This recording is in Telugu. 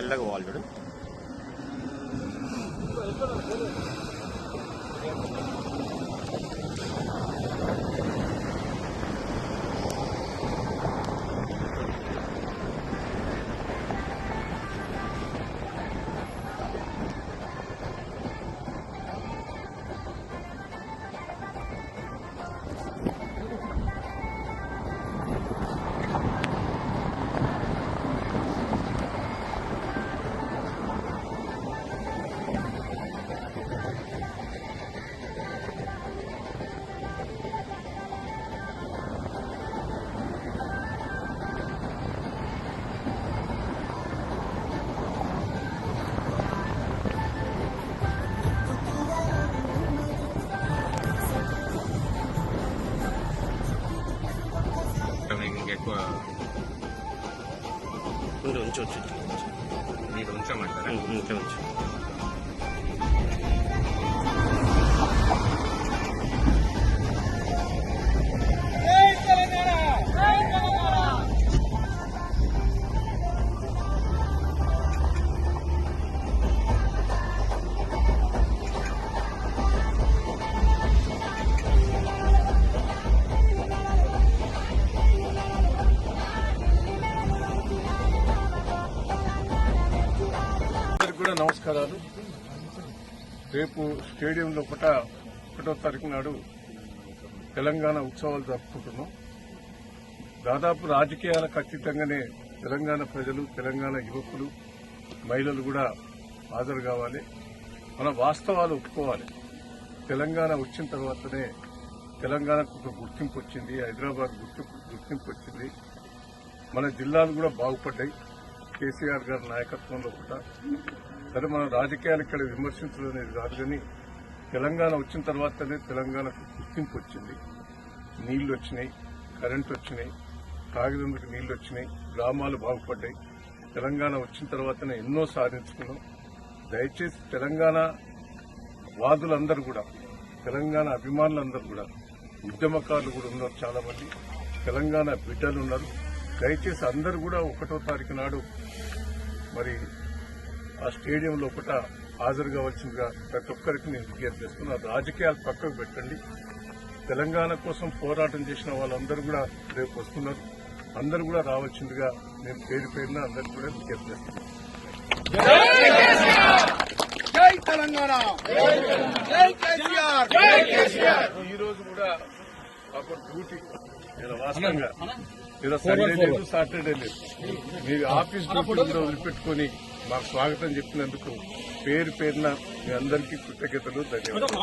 మెల్లగా పోవాలి చూడు. ఎక్కువ ఉంచవచ్చు, మీరు ఉంచమంటారా? ఉంచవచ్చు. నమస్కారాలు. రేపు స్టేడియంలో 1వ తారీఖు నాడు తెలంగాణ ఉత్సవాలు జరుపుకుంటున్నాం. దాదాపు రాజకీయాలకు అతీతంగానే తెలంగాణ ప్రజలు, తెలంగాణ యువకులు, మహిళలు కూడా హాజరు కావాలి. మన వాస్తవాలు ఒప్పుకోవాలి. తెలంగాణ వచ్చిన తర్వాతనే తెలంగాణకు ఒక గుర్తింపు వచ్చింది, హైదరాబాద్ గుర్తింపు వచ్చింది, మన జిల్లాలు కూడా బాగుపడ్డాయి కేసీఆర్ గారి నాయకత్వంలో కూడా. సరే, మన రాజకీయాలు ఇక్కడ విమర్శించడం అనేది కాదు, కానీ తెలంగాణ వచ్చిన తర్వాతనే తెలంగాణకు గుర్తింపు వచ్చింది. నీళ్లు వచ్చినాయి, కరెంటు వచ్చినాయి, తాగేందుకు నీళ్లు వచ్చినాయి, గ్రామాలు బాగుపడ్డాయి. తెలంగాణ వచ్చిన తర్వాతనే ఎన్నో సాధించుకున్నాం. దయచేసి తెలంగాణ వాదులందరూ కూడా, తెలంగాణ అభిమానులందరూ కూడా, ఉద్యమకారులు కూడా ఉన్నారు, చాలా మంది తెలంగాణ బిడ్డలు ఉన్నారు. దయచేసి అందరూ కూడా 1వ తారీఖు నాడు మరి ఆ స్టేడియంలో హాజరు కావాల్సిందిగా ప్రతి ఒక్కరికి నేను విజ్ఞప్తి చేస్తున్నాను. రాజకీయాలు పక్కకు పెట్టండి. తెలంగాణ కోసం పోరాటం చేసిన వాళ్ళందరూ కూడా రేపు వస్తున్నారు. అందరూ కూడా రావాల్సిందిగా నేను పేరున అందరికీ కూడా విజ్ఞప్తి చేస్తున్నాను. ఈ రోజు కూడా మాకు డ్యూటీ వాస్తవంగా సండే లేదు, సాటర్డే లేదు. మీ ఆఫీస్ డ్యూటీ కూడా వదిలిపెట్టుకుని మాకు స్వాగతం చెప్పినందుకు పేరున మీ అందరికీ కృతజ్ఞతలు, ధన్యవాదాలు.